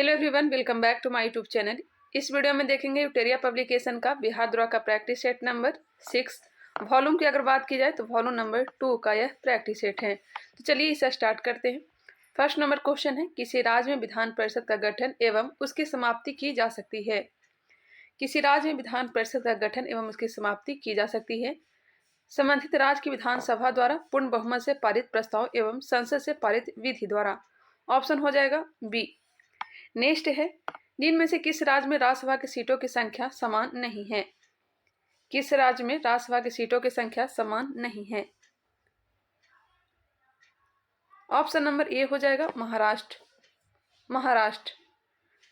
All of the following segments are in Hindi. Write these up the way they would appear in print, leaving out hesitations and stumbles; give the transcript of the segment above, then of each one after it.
Hello everyone, welcome back to my YouTube channel. इस वीडियो में देखेंगे यूटेरिया पब्लिकेशन का बिहार द्रोह का प्रैक्टिस सेट नंबर 6 वॉल्यूम की अगर बात की जाए तो वॉल्यूम नंबर 2 का यह प्रैक्टिस सेट है। तो चलिए इसे स्टार्ट करते हैं। फर्स्ट नंबर क्वेश्चन है, किसी राज्य में विधान परिषद का गठन एवं उसकी समाप्ति की जा सकती है। किसी राज्य में विधान परिषद का गठन एवं उसकी समाप्ति की जा सकती है संबंधित राज्य की विधानसभा द्वारा पूर्ण बहुमत से पारित प्रस्ताव एवं संसद से पारित विधि द्वारा। ऑप्शन हो जाएगा बी। नेक्स्ट है, निम्न में से किस राज्य में राज्यसभा की सीटों की संख्या समान नहीं है। किस राज्य में राज्यसभा की सीटों की संख्या समान नहीं है। ऑप्शन नंबर ए हो जाएगा महाराष्ट्र,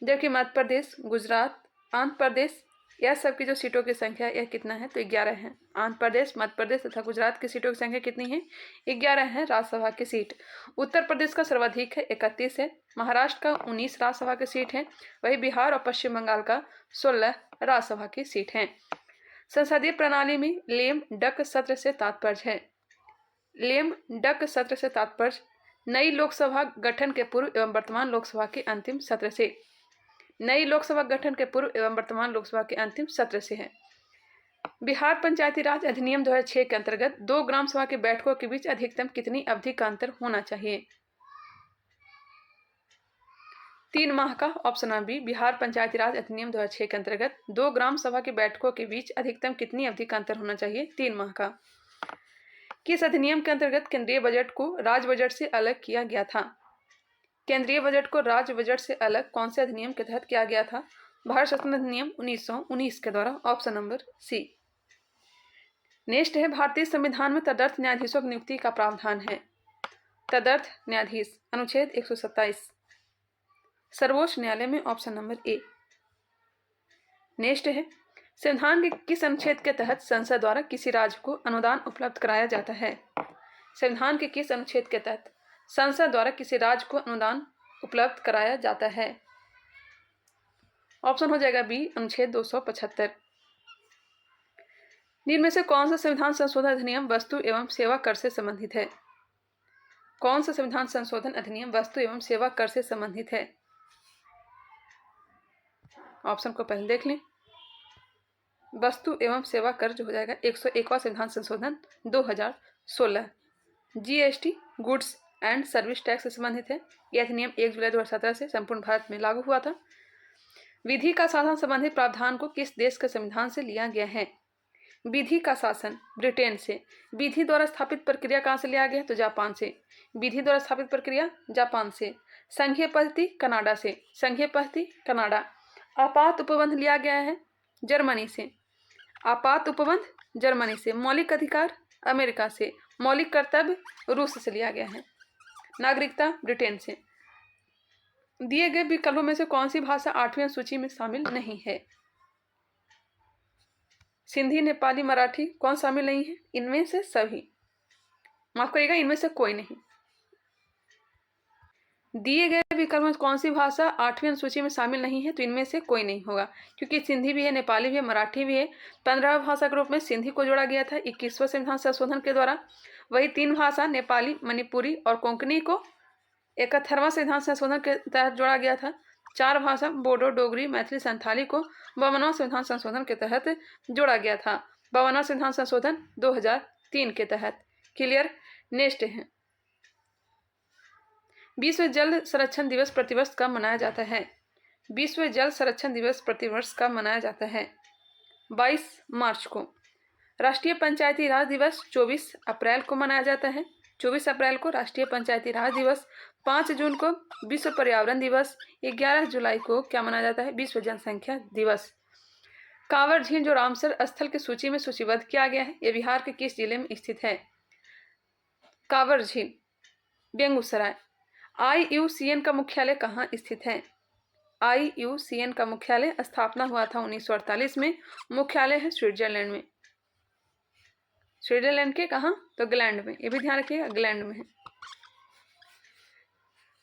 जबकि मध्य प्रदेश, गुजरात, आंध्र प्रदेश यह सब की जो सीटों की संख्या यह कितना है तो 11 है। आंध्र प्रदेश, मध्य प्रदेश तथा गुजरात की सीटों की संख्या कितनी है? 11 है राज्यसभा की सीट। उत्तर प्रदेश का सर्वाधिक है, 31 है। महाराष्ट्र का 19 राज्यसभा की सीट है। वही बिहार और पश्चिम बंगाल का 16 राज्यसभा की सीट है। संसदीय प्रणाली में लेम डक सत्र से तात्पर्य है। लेम डक सत्र से तात्पर्य नई लोकसभा गठन के पूर्व एवं वर्तमान लोकसभा के अंतिम सत्र से। नई लोकसभा गठन के पूर्व एवं वर्तमान लोकसभा के अंतिम सत्र से है। बिहार पंचायती राज अधिनियम 2006 के अंतर्गत 2 ग्राम सभा की बैठकों के बीच अधिकतम कितनी अवधि का अंतर होना चाहिए? 3 माह का। Option B. बिहार पंचायती राज अधिनियम 2006 के अंतर्गत 2 ग्राम सभा की बैठकों के बीच अधिकतम कितनी अवधि का अंतर होना चाहिए? 3 माह का। किस अधिनियम के अंतर्गत केंद्रीय बजट को राज्य बजट से अलग किया गया था? केंद्रीय बजट को राज्य बजट से अलग कौन से अधिनियम के तहत किया गया था? भारत शासन अधिनियम 1919 के द्वारा। ऑप्शन नंबर सी। नेक्स्ट है, भारतीय संविधान में तदर्थ न्यायाधीशों की नियुक्ति का प्रावधान है। तदर्थ न्यायाधीश अनुच्छेद 127 सर्वोच्च न्यायालय में। Option number A. नेक्स्ट है, संविधान के किस अनुच्छेद के तहत संसद द्वारा किसी राज्य को अनुदान उपलब्ध कराया जाता है? संविधान के किस अनुच्छेद के तहत संसद द्वारा किसी राज्य को अनुदान उपलब्ध कराया जाता है? ऑप्शन हो जाएगा बी, अनुच्छेद 275। निम्न में से कौन सा संविधान संशोधन अधिनियम वस्तु एवं सेवा कर से संबंधित है? कौन सा संविधान संशोधन अधिनियम वस्तु एवं सेवा कर से संबंधित है? ऑप्शन को पहले देख लें। वस्तु एवं सेवा कर जो हो जाएगा 101वां संविधान संशोधन 2016 GST goods and service tax से संबंधित है। यह अधिनियम 1 जुलाई 2017 से संपूर्ण भारत में लागू हुआ था। विधि का शासन संबंधित प्रावधान को किस देश के संविधान से लिया गया है? विधि का शासन ब्रिटेन से। विधि द्वारा स्थापित प्रक्रिया कहाँ से लिया गया? तो जापान से। विधि द्वारा स्थापित प्रक्रिया जापान से। संघीय पद्धति कनाडा से। संघीय पद्धति कनाडा। आपात उपबंध लिया गया है जर्मनी से। आपात उपबंध जर्मनी से। मौलिक अधिकार अमेरिका से। मौलिक कर्तव्य रूस से लिया गया है। नागरिकता ब्रिटेन से। दिए गए विकल्पों में से कौन सी भाषा 8वीं सूची में शामिल नहीं है? सिंधी, नेपाली, मराठी कौन शामिल नहीं है? इनमें से सभी। माफ करिएगा, इनमें से कोई नहीं। दिए गए विकल्प में कौन सी भाषा 8वीं सूची में शामिल नहीं है? तो इनमें से कोई नहीं होगा, क्योंकि सिंधी भी है, नेपाली भी है, मराठी भी है। 15 भाषा के रूप में सिंधी को जोड़ा गया था 21वें संविधान संशोधन के द्वारा। वही 3 भाषा नेपाली, मणिपुरी और कोंकणी को 71वां संविधान संशोधन के तहत जोड़ा गया था। 4 भाषा बोडो, डोगरी, मैथिली, संथाली को 52वां संविधान संशोधन के तहत जोड़ा गया था। 52वां संविधान संशोधन 2003 के तहत। क्लियर। नेक्स्ट है, विश्व जल संरक्षण दिवस प्रतिवर्ष कब मनाया जाता है? विश्व जल संरक्षण दिवस प्रतिवर्ष कब मनाया जाता है? 22 मार्च को। राष्ट्रीय पंचायती राज दिवस 24 अप्रैल को मनाया जाता है। 24 अप्रैल को राष्ट्रीय पंचायती राज दिवस। 5 जून को विश्व पर्यावरण दिवस। 11 जुलाई को क्या मनाया जाता है? विश्व जनसंख्या दिवस। कांवर झील जो रामसर स्थल की सूची में सूचीबद्ध किया गया है, यह बिहार के किस जिले में स्थित है? कांवर झील बेगूसराय। IUCN का मुख्यालय कहाँ स्थित है? IUCN का मुख्यालय स्थापना हुआ था 1948 में। मुख्यालय है स्विट्जरलैंड में। स्विट्जरलैंड के कहाँ? तो ग्लैंड में। ये भी ध्यान रखिएगा, ग्लैंड में है।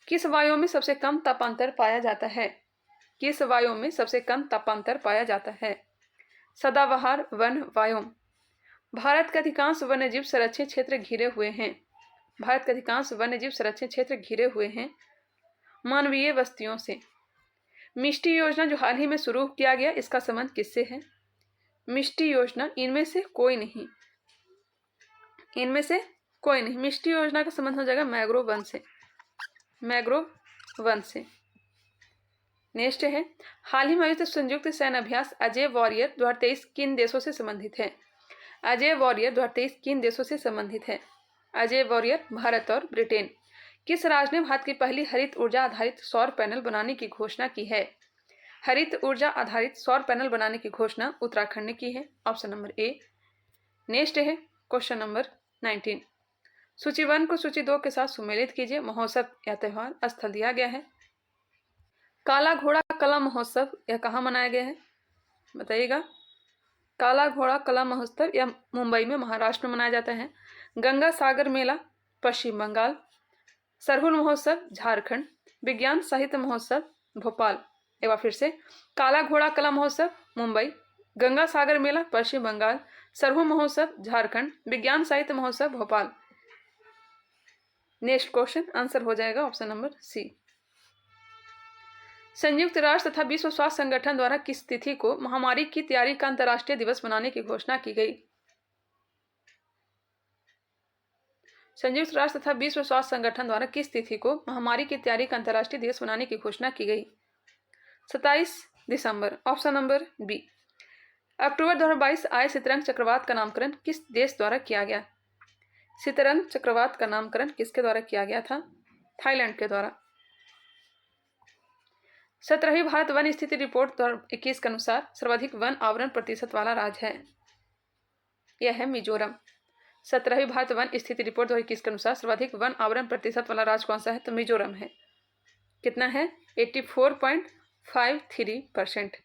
किस वायु में सबसे कम तापांतर पाया जाता है? किस वायु में सबसे कम तापांतर पाया जाता है? सदाबहार वन वायुम। भारत के अधिकांश वन्यजीव संरक्षित क्षेत्र घिरे हुए हैं। भारत के अधिकांश वन्यजीव संरक्षित क्षेत्र घिरे हुए हैं मानवीय बस्तियों से। मिष्टी योजना जो हाल ही में शुरू किया गया, इसका संबंध किससे है? मिष्टी योजना, इनमें से कोई नहीं, इनमें से कोई नहीं। मिष्टी योजना का संबंध हो जाएगा मैंग्रोव वन से, मैंग्रोव वन से। नेक्स्ट है, हाल ही में आयोजित संयुक्त सैन्य अभ्यास अजय वॉरियर 2023 किन देशों से संबंधित है? अजय वॉरियर 2023 किन देशों से संबंधित है? अजय वॉरियर भारत और ब्रिटेन। किस राज्य ने भारत की पहली हरित ऊर्जा आधारित सौर पैनल बनाने की घोषणा की है? हरित ऊर्जा आधारित सौर पैनल बनाने की घोषणा उत्तराखंड ने की है, ऑप्शन नंबर ए। नेक्स्ट है क्वेश्चन नंबर 19। सूची 1 को सूची 2 के साथ सुमेलित कीजिए। महोत्सव या त्योहार स्थल दिया गया है। काला घोड़ा कला महोत्सव यह कहाँ मनाया गया है? बताइएगा। काला घोड़ा कला महोत्सव यह मुंबई में, महाराष्ट्र में मनाया जाता है। गंगा सागर मेला पश्चिम बंगाल। सरहुल महोत्सव झारखंड। विज्ञान साहित्य महोत्सव भोपाल। एक बार फिर से, काला घोड़ा कला महोत्सव मुंबई, गंगा सागर मेला पश्चिम बंगाल, सरहुल महोत्सव झारखंड, विज्ञान साहित्य महोत्सव भोपाल। नेक्स्ट क्वेश्चन आंसर हो जाएगा ऑप्शन नंबर सी। संयुक्त राष्ट्र तथा विश्व स्वास्थ्य संगठन द्वारा किस तिथि को महामारी की तैयारी का अंतर्राष्ट्रीय दिवस मनाने की घोषणा की गई? संयुक्त राष्ट्र तथा विश्व स्वास्थ्य संगठन द्वारा किस तिथि को महामारी की तैयारी का अंतर्राष्ट्रीय दिवस मनाने की घोषणा की गई? 27 दिसंबर, ऑप्शन नंबर बी। अक्टूबर 2022 आए शतरंग चक्रवात का नामकरण किस देश द्वारा किया गया? शतरंग चक्रवात का नामकरण किसके द्वारा किया गया था? थाईलैंड के द्वारा। 17वीं भारत वन स्थिति रिपोर्ट 2021 के अनुसार सर्वाधिक वन आवरण प्रतिशत वाला राज्य है, यह है मिजोरम। 17वीं भारत वन स्थिति रिपोर्ट 2021 के अनुसार सर्वाधिक वन आवरण प्रतिशत वाला राज्य कौन सा है? तो मिजोरम है। कितना है? 84.53%।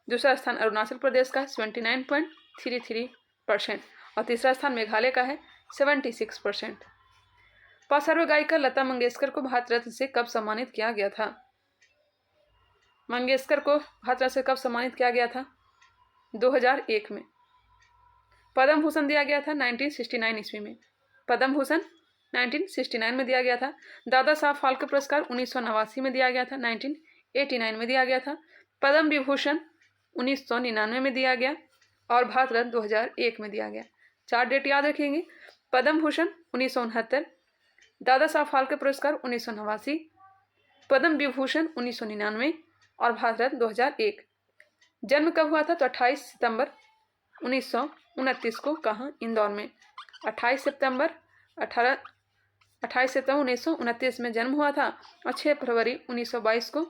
दूसरा स्थान अरुणाचल प्रदेश का 79.33% और तीसरा स्थान मेघालय का है 76%। पार्श्व गायिका लता मंगेशकर को भारत रत्न से कब सम्मानित किया गया था? मंगेशकर को भारत रत्न से कब सम्मानित किया गया था? 2001 में। पद्म भूषण दिया गया था 1969 ईस्वी में। पद्म भूषण 1969 में दिया गया था। दादा साहब फाल्के पुरस्कार 1989 में दिया गया था, 1989 में दिया गया था। पद्म विभूषण 1999 में दिया गया और भारत रत्न 2001 में दिया गया। 4 डेट याद रखेंगे। पद्म भूषण 1969, दादा साहब फाल्के पुरस्कार 1989, पद्म विभूषण 1999 और भारत रत्न 2001। जन्म कब हुआ था? तो 28 सितंबर 1929 को। कहाँ? इंदौर में। 28 सितंबर 1929 में जन्म हुआ था और 6 फरवरी 1922 को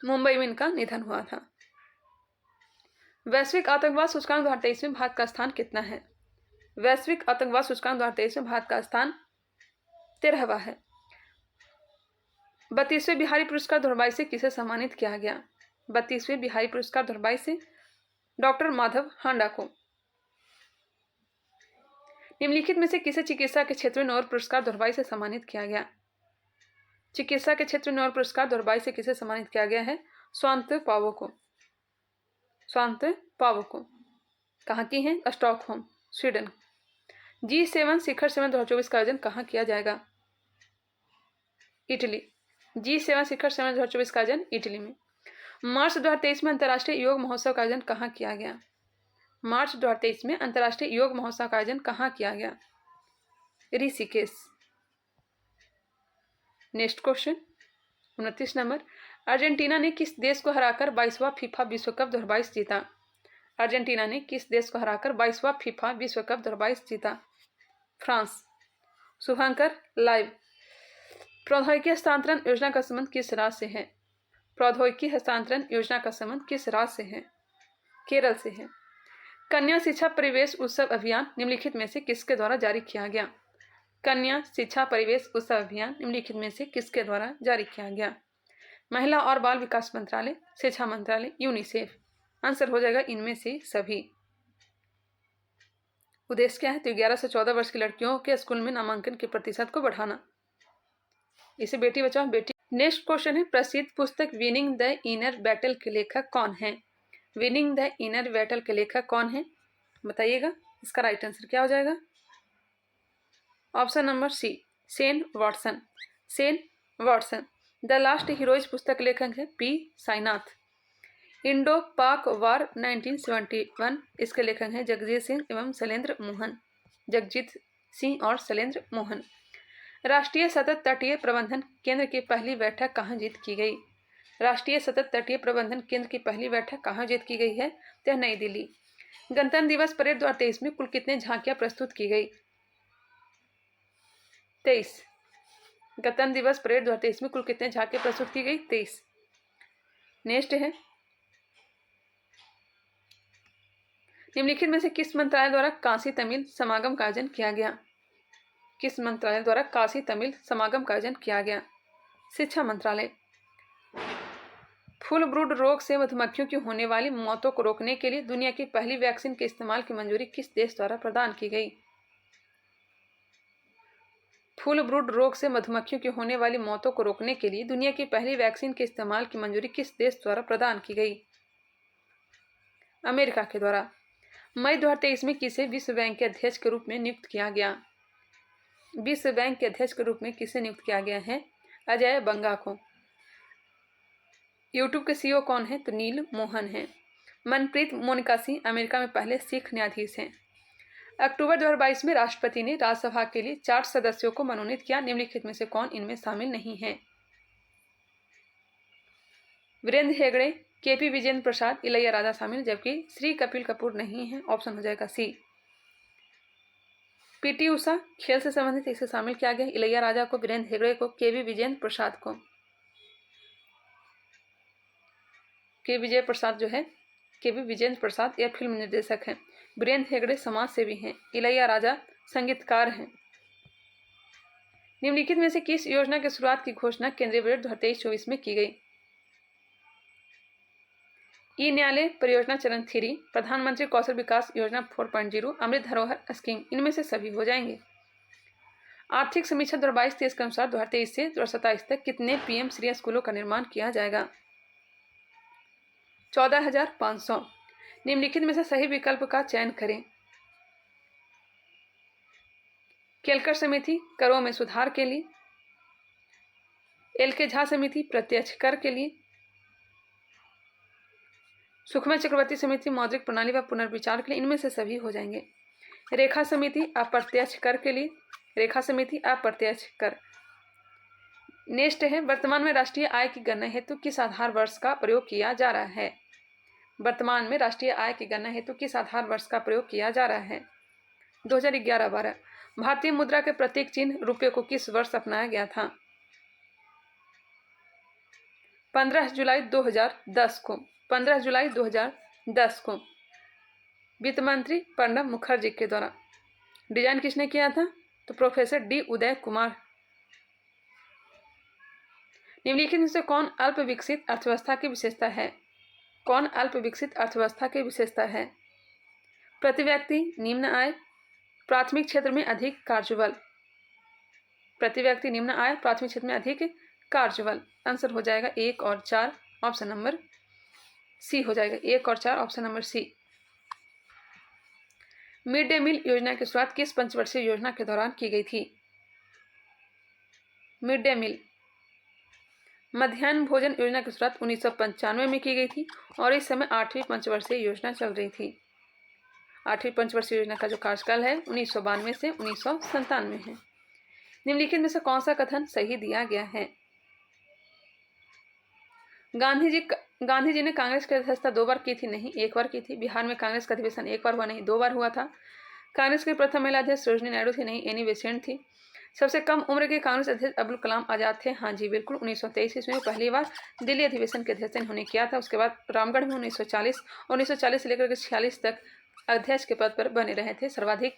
मुंबई में इनका निधन हुआ था। वैश्विक आतंकवाद सूचकांक 2023 में भारत का स्थान कितना है? वैश्विक आतंकवाद सूचकांक 2023 में भारत का स्थान 13वां है। 32वें बिहारी पुरस्कार 2022 से किसे सम्मानित किया गया? 32वें बिहारी पुरस्कार 2022 से डॉक्टर माधव हांडा को। निम्नलिखित में से किसे चिकित्सा के क्षेत्र में नोबेल पुरस्कार 2022 से सम्मानित किया गया? चिकित्सा के क्षेत्र में नोबेल पुरस्कार 2022 से किसे सम्मानित किया गया है? स्वांत पावो को। स्वांत पावो को। कहाँ की है? Stockholm, Sweden. G7 शिखर सम्मेलन 2024 का आयोजन कहाँ किया जाएगा? इटली। G7 शिखर सम्मेलन 2024 का आयोजन इटली में। मार्च 2023 में अंतर्राष्ट्रीय योग महोत्सव का आयोजन कहाँ किया गया? मार्च 2023 में अंतर्राष्ट्रीय योग महोत्सव का आयोजन कहाँ किया गया? Rishikesh. Next question 29 number. Argentina ने किस देश को हराकर 22वां फीफा विश्व कप 2022 जीता? अर्जेंटीना ने किस देश को हराकर 22वां फीफा विश्व कप 2022 जीता? फ्रांस। शुभंकर लाइव। प्रौद्योगिकी हस्तांतरण योजना का संबंध किस राज्य से है? प्रौद्योगिकी हस्तांतरण योजना का संबंध किस राज्य से है? केरल से है। कन्या शिक्षा परिवेश उत्सव अभियान निम्नलिखित में से किसके द्वारा जारी किया गया? कन्या शिक्षा परिवेश उत्सव अभियान निम्नलिखित में से किसके द्वारा जारी किया गया? महिला और बाल विकास मंत्रालय, शिक्षा मंत्रालय, यूनिसेफ। आंसर हो जाएगा इनमें से सभी। उद्देश्य क्या है? तो 11 से 14 वर्ष की लड़कियों के स्कूल में नामांकन के प्रतिशत को बढ़ाना। इसे बेटी बचाओ बेटी। नेक्स्ट क्वेश्चन है, प्रसिद्ध पुस्तक विनिंग द इनर बैटल के लेखक कौन है? विनिंग द इनर बैटल के लेखक कौन है? बताइएगा। इसका राइट आंसर क्या हो जाएगा? Option number C, Shane Watson. Shane Watson. The last heroes पुस्तक के लेखक हैं पी साईनाथ। इंडो पाक वार 1971, इसके लेखक हैं जगजीत सिंह एवं शैलेंद्र मोहन। जगजीत सिंह और शैलेंद्र मोहन। राष्ट्रीय सतत तटीय प्रबंधन केंद्र की पहली बैठक कहाँ आयोजित की गई? राष्ट्रीय सतत तटीय प्रबंधन केंद्र की पहली बैठक कहाँ आयोजित की गई है? तो नई दिल्ली। गणतंत्र दिवस परेड 2023 में कुल कितने झांकियां प्रस्तुत की गई? 23। गणतंत्र दिवस परेड 2023 में कुल कितने झांकियां प्रस्तुत की गई? 23। नेक्स्ट है, निम्नलिखित में से किस मंत्रालय द्वारा काशी तमिल समागम का आयोजन किया गया? किस मंत्रालय द्वारा काशी तमिल समागम का आयोजन किया गया? शिक्षा मंत्रालय। फुल ब्रूड रोग से मधुमक्खियों की होने वाली मौतों को रोकने के लिए दुनिया की पहली वैक्सीन के इस्तेमाल की मंजूरी किस देश द्वारा प्रदान की गई? फुल ब्रूड रोग से मधुमक्खियों की होने वाली मौतों को रोकने के लिए दुनिया की पहली वैक्सीन के इस्तेमाल की मंजूरी किस देश द्वारा प्रदान की गई? अमेरिका के द्वारा। मई 2023 में किसे विश्व बैंक के अध्यक्ष के रूप में नियुक्त किया गया? विश्व बैंक के अध्यक्ष के रूप में किसे नियुक्त किया गया है? अजय बंगा को। यूट्यूब के सीईओ कौन है? तो नील मोहन है। मनप्रीत मोनिका सिंह अमेरिका में पहले सिख न्यायाधीश हैं। अक्टूबर 2022 में राष्ट्रपति ने राज्यसभा के लिए 4 सदस्यों को मनोनीत किया। निम्नलिखित में से कौन इनमें शामिल नहीं है? वीरेंद्र हेगड़े, केपी विजेंद्र प्रसाद, इलैया राजा शामिल, जबकि श्री कपिल कपूर नहीं है। ऑप्शन हो जाएगा सी। पीटी उषा खेल से संबंधित, इसे शामिल किया गया। इलैया राजा को, वीरेंद्र हेगड़े को, केवी विजेंद्र प्रसाद को। के विजय प्रसाद जो है, केवी विजेंद्र प्रसाद यह फिल्म निर्देशक हैं। वीरेंद्र हेगड़े समाज सेवी हैं। इलैया राजा संगीतकार हैं। निम्नलिखित में से किस योजना की शुरुआत की घोषणा केंद्रीय बजट 2023-24 में की गई? ई न्यायालय परियोजना चरण 3, प्रधानमंत्री कौशल विकास योजना 4.0, अमृत धरोहर स्कीम, इनमें से सभी हो जाएंगे। आर्थिक समीक्षा 2022-23 के अनुसार 2023 से 2027 तक कितने पीएम श्री स्कूलों का निर्माण किया जाएगा? 14,500। निम्नलिखित में से सही विकल्प का चयन करें। केलकर समिति करों में सुधार के लिए, एल के झा समिति प्रत्यक्ष कर के लिए, सुखमय चक्रवर्ती समिति मौद्रिक प्रणाली व पुनर्विचार के लिए, इनमें से सभी हो जाएंगे। रेखा समिति अप्रत्यक्ष कर के लिए, रेखा समिति अप्रत्यक्ष कर। नेक्स्ट है, वर्तमान में राष्ट्रीय आय की गणना हेतु किस आधार वर्ष का प्रयोग किया जा रहा है? वर्तमान में राष्ट्रीय आय की गणना हेतु किस आधार वर्ष का प्रयोग किया जा रहा है? 2011-12। भारतीय मुद्रा के प्रतीक चिन्ह रुपये को किस वर्ष अपनाया गया था? 15 जुलाई 2010 को। 15 जुलाई 2010 को वित्त मंत्री प्रणब मुखर्जी के द्वारा। डिजाइन किसने किया था? तो प्रोफेसर डी उदय कुमार। निम्नलिखित में से कौन अल्प विकसित अर्थव्यवस्था की विशेषता है? कौन अल्प विकसित अर्थव्यवस्था की विशेषता है? प्रति व्यक्ति निम्न आय, प्राथमिक क्षेत्र में अधिक कार्यबल। प्रति व्यक्ति निम्न आय, प्राथमिक क्षेत्र में अधिक कार्यबल। आंसर हो जाएगा 1 और 4, ऑप्शन नंबर सी हो जाएगा। 1 और 4, option number C. Mid day meal योजना की शुरुआत किस पंचवर्षीय योजना के दौरान की गई थी? मिड डे मील मध्याह्न भोजन योजना की शुरुआत 1995 में की गई थी और इस समय 8वीं पंचवर्षीय योजना चल रही थी। 8वीं पंचवर्षीय योजना का जो कार्यकाल है 1992 से 1997 है। निम्नलिखित में से कौन सा कथन सही दिया गया है? गांधी जी ने कांग्रेस की अध्यक्षता 2 बार की थी, नहीं 1 बार की थी। बिहार में कांग्रेस का अधिवेशन 1 बार हुआ, नहीं 2 बार हुआ था। कांग्रेस की प्रथम महिला अध्यक्ष सरोजिनी नायडू थी, नहीं एनी बेसेंट थी। सबसे कम उम्र के कांग्रेस अध्यक्ष अब्दुल कलाम आजाद थे, हाँ जी बिल्कुल। 1923 ईस्वी में पहली बार दिल्ली अधिवेशन के अध्यक्ष इन्होंने किया था। उसके बाद रामगढ़ में 1940 और 1940 से लेकर के 46 तक अध्यक्ष के पद पर बने रहे थे। सर्वाधिक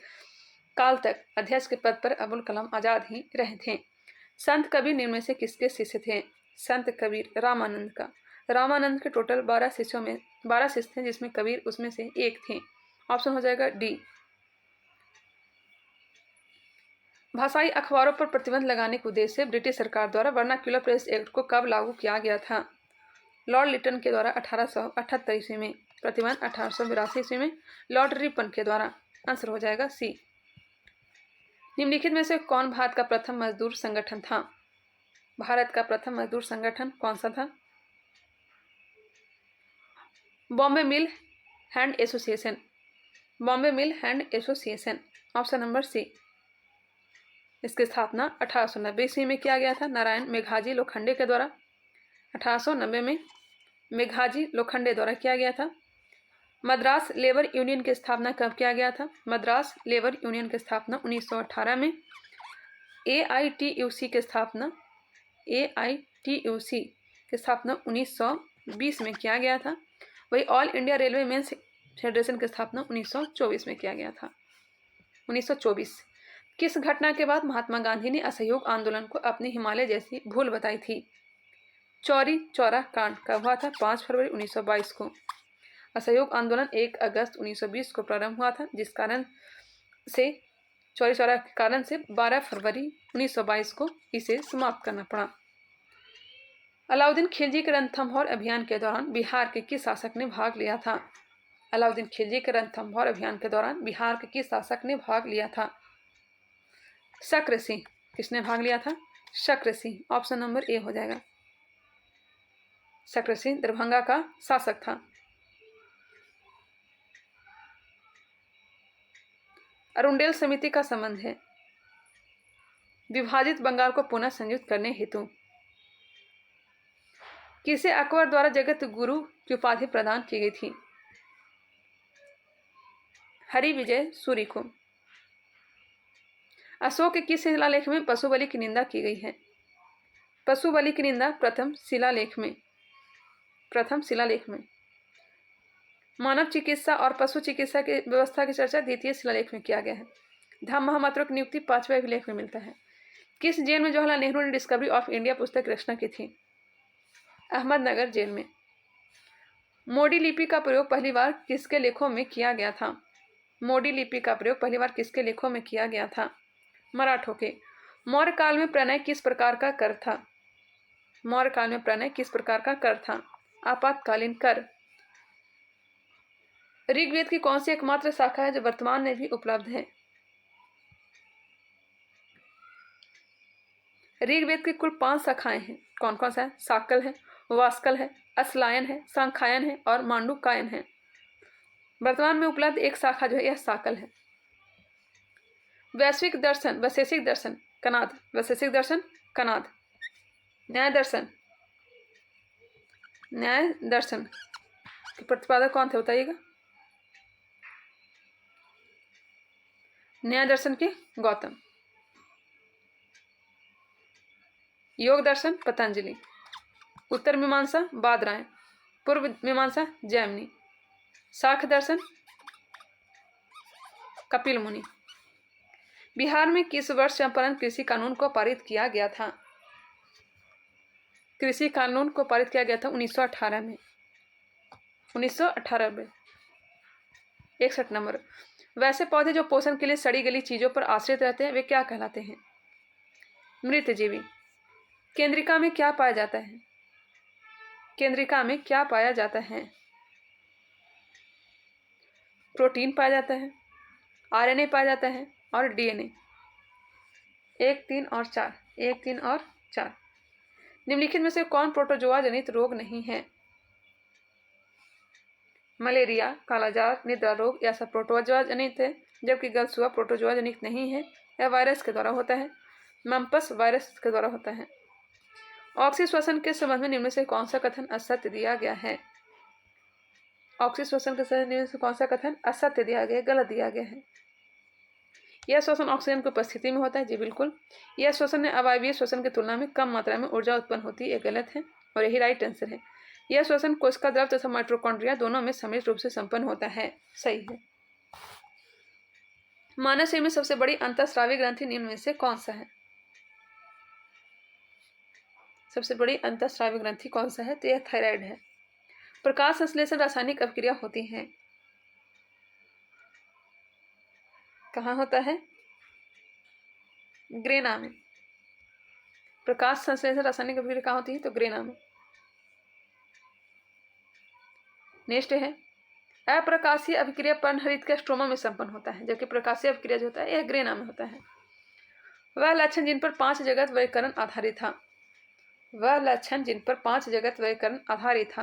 काल तक अध्यक्ष के पद पर अब्दुल कलाम आजाद ही रहे थे। संत कबीर निम्न में से किसके शिष्य थे? संत कबीर रामानंद का। रामानंद के टोटल 12 शिष्यों में 12 शिष्य थे, जिसमें कबीर उसमें से एक थे। ऑप्शन हो जाएगा डी। भाषाई अखबारों पर प्रतिबंध लगाने के उद्देश्य से ब्रिटिश सरकार द्वारा वर्नाक्यूलर प्रेस एक्ट को कब लागू किया गया था? लॉर्ड लिटन के द्वारा 1878 ईस्वी में। प्रतिबंध 1882 ईस्वी में लॉर्ड रिपन के द्वारा। आंसर हो जाएगा सी। निम्नलिखित में से कौन भारत का प्रथम मजदूर संगठन था? भारत का प्रथम मजदूर संगठन कौन सा था? Bombay mill hand association. Bombay mill hand association, option number C. इसकी स्थापना 1890 ईस्वी में किया गया था नारायण मेघाजी लोखंडे के द्वारा। 1890 में मेघाजी लोखंडे द्वारा किया गया था। मद्रास लेबर यूनियन की स्थापना कब किया गया था? मद्रास लेबर यूनियन की स्थापना 1918 में। AITUC की स्थापना 1920 में किया गया था। वही all India railway men's federation की स्थापना 1924 में किया गया था। 1924। किस घटना के बाद महात्मा गांधी ने असहयोग आंदोलन को अपनी हिमालय जैसी भूल बताई थी? चौरी चौरा कांड कब हुआ था? 5 फरवरी 1922 को। असहयोग आंदोलन 1 अगस्त 1920 को प्रारंभ हुआ था, जिस कारण से चौरी चौरा के कारण से 12 फरवरी 1922 को इसे समाप्त करना पड़ा। अलाउद्दीन खिलजी के रणथंभौर अभियान के दौरान बिहार के किस शासक ने भाग लिया था? अलाउद्दीन खिलजी के रणथंभौर अभियान के दौरान बिहार के किस शासक ने भाग लिया था? शक्र सिंह। किसने भाग लिया था? शक्र सिंह, ऑप्शन नंबर ए हो जाएगा। शक्र सिंह दरभंगा का शासक था। अरुंडेल समिति का संबंध है विभाजित बंगाल को पुनः संयुक्त करने हेतु। किसे अकबर द्वारा जगत गुरु की उपाधि प्रदान की गई थी? हरि विजय सूरी को। अशोक के किस शिलालेख में पशु बलि की निंदा की गई है? पशु बलि की निंदा प्रथम शिलालेख में। मानव चिकित्सा और पशु चिकित्सा की व्यवस्था की चर्चा द्वितीय शिलालेख में किया गया है। धम्म महामात्रों की नियुक्ति 5वें अभिलेख में मिलता है। किस जेल में जवाहरलाल नेहरू ने डिस्कवरी ऑफ इंडिया पुस्तक की रचना की थी? अहमदनगर जेल में। मोडी लिपि का प्रयोग पहली बार किसके लेखों में किया गया था? मोडी लिपि का प्रयोग पहली बार किसके लेखों में किया गया था? मराठों के। मौर्य काल में प्रणय किस प्रकार का कर था? मौर्य काल में प्रणय किस प्रकार का कर था? आपातकालीन कर। ऋग्वेद की कौन सी एकमात्र शाखा है जो वर्तमान में भी उपलब्ध है? ऋग्वेद की कुल 5 शाखाएं हैं। कौन कौन सा है? साकल है, वास्कल है, असलायन है, सांख्यायन है और मांडुकायन है। वर्तमान में उपलब्ध एक शाखा जो है यह साकल है। वैश्विक दर्शन, वैशेषिक दर्शन, कनाद। वैशेषिक दर्शन, कनाद। न्याय दर्शन के प्रतिपादक कौन थे बताइएगा? न्याय दर्शन के गौतम। योग दर्शन पतंजलि। उत्तर मीमांसा बादरायण। पूर्व मीमांसा जैमिनी। शाख दर्शन कपिल मुनि। बिहार में किस वर्ष चंपारण कृषि कानून को पारित किया गया था? कृषि कानून को पारित किया गया था 1918 में। 1918 में। 61 नंबर। वैसे पौधे जो पोषण के लिए सड़ी गली चीजों पर आश्रित रहते हैं वे क्या कहलाते हैं? मृतजीवी। केंद्रिका में क्या पाया जाता है? केंद्रिका में क्या पाया जाता है? प्रोटीन पाया जाता है, RNA पाया जाता है और DNA। 1, 3 और 4। 1, 3 और 4। निम्नलिखित में से कौन प्रोटोजोआ जनित रोग नहीं है? मलेरिया, कालाजार, निद्रा रोग यह सब प्रोटोजोआ जनित है, जबकि गलसुआ प्रोटोजोआ जनित नहीं है, यह वायरस के द्वारा होता है। मम्पस वायरस के द्वारा होता है। ऑक्सी श्वसन के संबंध में निम्न से कौन सा कथन असत्य दिया गया है? ऑक्सी श्वसन के संबंध में कौन सा कथन असत्य दिया गया, गलत दिया गया है? यह श्वसन ऑक्सीजन की उपस्थिति में होता है। जी बिल्कुल। यह श्वसन अवायवीय श्वसन की तुलना में कम मात्रा में ऊर्जा उत्पन्न होती है, यह गलत है और यही राइट आंसर है। यह श्वसन कोशिका द्रव तथा माइटोकॉन्ड्रिया दोनों में सम्मिलित रूप से संपन्न होता है। सही है। मानव शरीर में सबसे बड़ी अंतःस्रावी ग्रंथि निम्न में से कौन सा है? सबसे बड़ी अंतःस्रावी ग्रंथि कौन सा है? तो यह थायराइड है। प्रकाश संश्लेषण रासायनिक अभिक्रिया होती है, कहाँ होता है? ग्रेना में। प्रकाश संश्लेषण रासायनिक अभिक्रिया कहाँ होती है? तो ग्रेना में। नेक्स्ट है अप्रकाशीय अभिक्रिया पर्णहरित के स्ट्रोमा में संपन्न होता है, जबकि प्रकाशीय अभिक्रिया जो होता है यह ग्रेना में होता है। वह लक्षण जिन पर 5 जगत वर्गीकरण आधारित था। वह लक्षण जिन पर 5 जगत वैकरण आधारित था।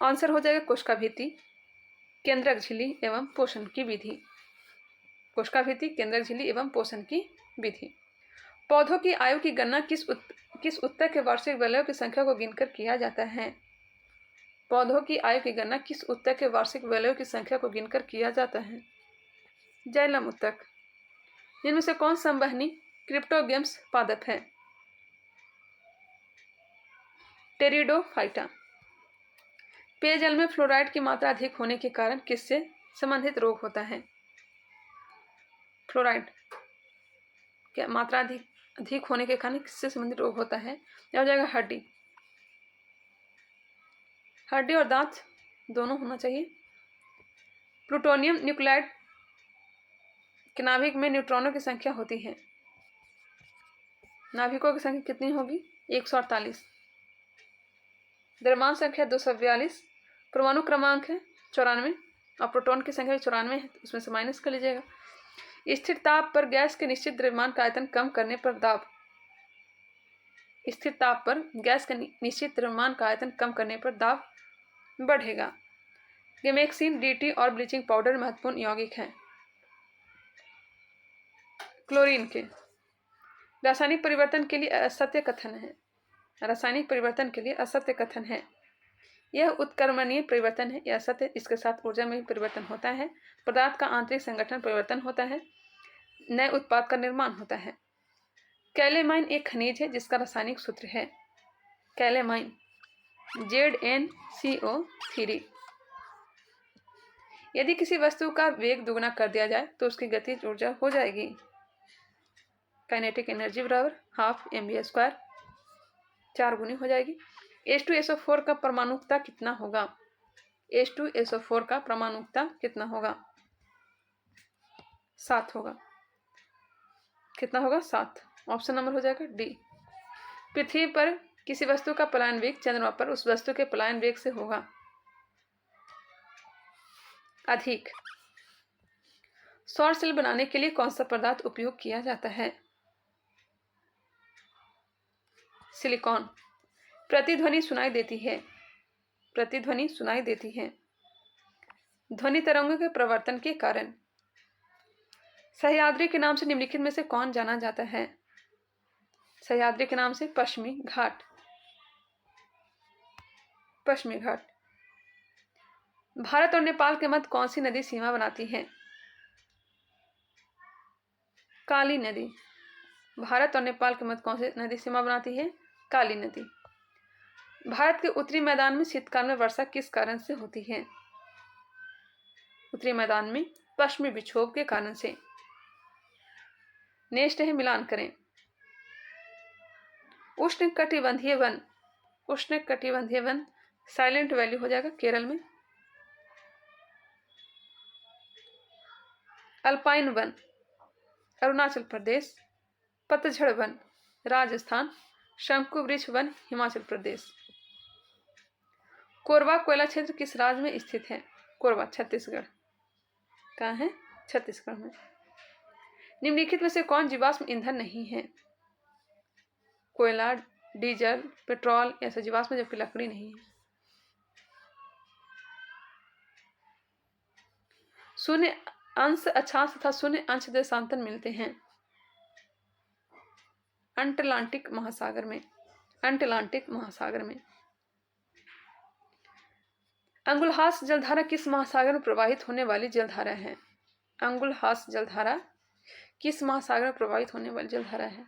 आंसर हो जाएगा कोशिका भित्ति, केंद्रक झिल्ली एवं पोषण की विधि। कोशिका भित्ति, केंद्रक झिल्ली एवं पोषण की विधि। पौधों की आयु की गणना किस उत्तर के वार्षिक वलयों की संख्या को गिनकर किया जाता है? पौधों की आयु की गणना किस उत्तर के वार्षिक वलयों की संख्या को गिनकर किया जाता है? जैलम उत्तक। इनमें से कौन संवहनी क्रिप्टोगेम्स पादप है? टेरिडोफाइटा। पेयजल में फ्लोराइड की मात्रा अधिक होने के कारण किससे संबंधित रोग होता है? फ्लोराइड की मात्रा अधिक होने के कारण किससे संबंधित रोग होता है? यह हो जाएगा हड्डी और दांत दोनों होना चाहिए। प्लूटोनियम न्यूक्लाइड के नाभिक में न्यूट्रॉनों की संख्या होती है। नाभिकों की संख्या कितनी होगी? 148। द्रव्यमान संख्या 242। परमाणु क्रमांक है 94 और प्रोटॉन की संख्या 94 है, उसमें से माइनस कर लीजिएगा। स्थिर ताप पर गैस के निश्चित द्रव्यमान का आयतन कम करने पर दाब। स्थिर ताप पर गैस के निश्चित द्रव्यमान का आयतन कम करने पर दाब बढ़ेगा। गेमेक्सिन, डीटी और ब्लीचिंग पाउडर महत्वपूर्ण यौगिक हैं। क्लोरीन के रासायनिक परिवर्तन के लिए असत्य कथन है। रासायनिक परिवर्तन के लिए असत्य कथन है। यह उत्क्रमणीय परिवर्तन है, यह असत्य। इसके साथ ऊर्जा में भी परिवर्तन होता है। पदार्थ का आंतरिक संगठन परिवर्तन होता है, नए उत्पाद का निर्माण होता है। कैलेमाइन एक खनिज है जिसका रासायनिक सूत्र है कैलेमाइन, ZnCO3। यदि किसी वस्तु का वेग दुगना कर दिया जाए तो उसकी गतिज ऊर्जा हो जाएगी काइनेटिक एनर्जी बराबर ½ mv², 4 गुनी हो जाएगी। H2SO4 का परमाणुकता कितना होगा? H2SO4 का परमाणुकता कितना होगा? 7 होगा। कितना होगा? 7। ऑप्शन नंबर हो जाएगा डी। पृथ्वी पर किसी वस्तु का पलायन वेग चंद्रमा पर उस वस्तु के पलायन वेग से होगा अधिक। सौर सेल बनाने के लिए कौन सा पदार्थ उपयोग किया जाता है? सिलिकॉन। प्रतिध्वनि सुनाई देती है। प्रतिध्वनि सुनाई देती है ध्वनि तरंगों के प्रवर्तन के कारण। सह्याद्री के नाम से निम्नलिखित में से कौन जाना जाता है? सह्याद्री के नाम से पश्चिमी घाट। पश्चिमी घाट। भारत और नेपाल के मध्य कौन सी नदी सीमा बनाती है? काली नदी। भारत और नेपाल के मध्य कौन सी नदी सीमा बनाती है? काली नदी। भारत के उत्तरी मैदान में शीतकाल में वर्षा किस कारण से होती है? उत्तरी मैदान में पश्चिमी विक्षोभ के कारण से। नेक्स्ट है मिलान करें। उष्णकटिबंधीय वन। उष्णकटिबंधीय वन साइलेंट वैली हो जाएगा केरल में। Alpine one Arunachal Pradesh. पतझड़ वन राजस्थान। शंकु वृक्ष वन हिमाचल प्रदेश। कोरबा कोयला क्षेत्र किस राज्य में स्थित है? कोरबा छत्तीसगढ़। कहाँ है? छत्तीसगढ़ में। निम्नलिखित में से कौन जीवाश्म ईंधन नहीं है? कोयला, डीजल, पेट्रोल ऐसा जीवाश्म, जबकि लकड़ी नहीं है। शून्य अंश अक्षांश तथा शून्य अंश देशांतर मिलते हैं अंटलांटिक महासागर में। अंटलांटिक महासागर में। अंगुलहास जलधारा किस महासागर में प्रवाहित होने वाली जलधारा है? अंगुलहास जलधारा किस महासागर में प्रवाहित होने वाली जलधारा है?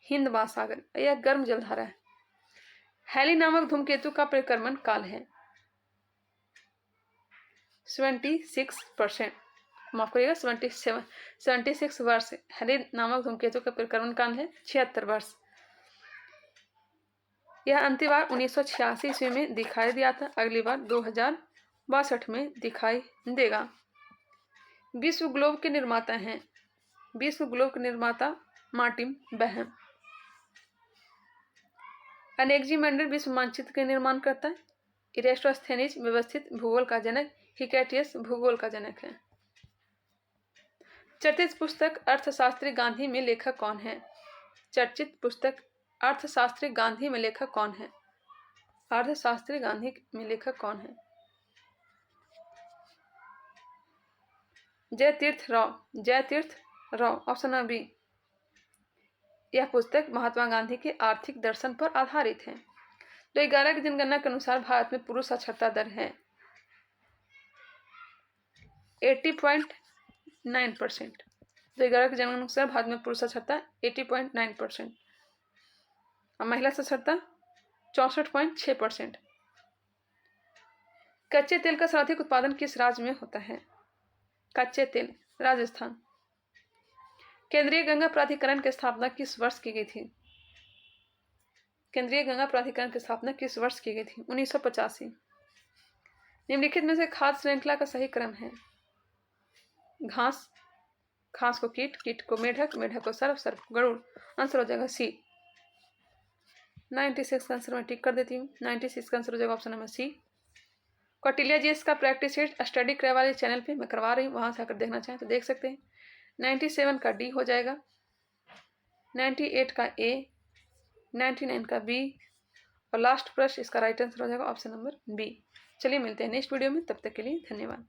हिंद महासागर। यह गर्म जलधारा है। हैली नामक धूमकेतु का परिक्रमण काल है 76%। माफ करिएगा 76 वर्ष। हैली नामक धूमकेतु का परिक्रमण काल है 76 वर्ष। यह अंतिम बार 1986 ईस्वी में दिखाई दिया था, अगली बार 2062 में दिखाई देगा। विश्व ग्लोब के निर्माता हैं। विश्व ग्लोब के निर्माता मार्टिन बहम। अनेक्जिमेंडर विश्व मानचित्र का निर्माण करता है। इरेस्टोस्थेनीज व्यवस्थित भूगोल का जनक। हिकैटियस भूगोल का जनक है। चर्चित पुस्तक अर्थशास्त्री गांधी में लेखक कौन है? चर्चित पुस्तक अर्थशास्त्री गांधी में लेखक कौन है? अर्थशास्त्री गांधी में लेखक कौन है? Jayatirtha Rao, option number B. यह पुस्तक महात्मा गांधी के आर्थिक दर्शन पर आधारित है। तो 11 की जनगणना के अनुसार भारत में पुरुष साक्षरता दर है 80.9%। तो 11 की जनगणना के अनुसार भारत में पुरुष साक्षरता 80.9% और महिला साक्षरता 64.6%। कच्चे तेल का सर्वाधिक उत्पादन किस राज्य में होता है? कच्चे तेल, राजस्थान। केंद्रीय गंगा प्राधिकरण की स्थापना किस वर्ष की गई थी? केंद्रीय गंगा प्राधिकरण की स्थापना किस वर्ष की गई थी? 1985। निम्नलिखित में से खाद्य श्रृंखला का सही क्रम है? घास, घास को कीट, कीट को मेढक, मेढक को सर्प, सर्प को गरुड़। आंसर हो जाएगा सी। 96 का आंसर मैं टिक कर देती हूँ। 96 का आंसर हो जाएगा ऑप्शन नंबर सी। कौटिल्य जी का प्रैक्टिस सेट स्टडी करे वाले चैनल पे मैं करवा रही हूँ, वहां से आकर देखना चाहें तो देख सकते हैं। 97 का डी हो जाएगा, 98 का ए, 99 का बी और लास्ट प्रश्न इसका राइट आंसर हो जाएगा ऑप्शन नंबर बी। चलिए मिलते हैं नेक्स्ट वीडियो में, तब तक के लिए धन्यवाद।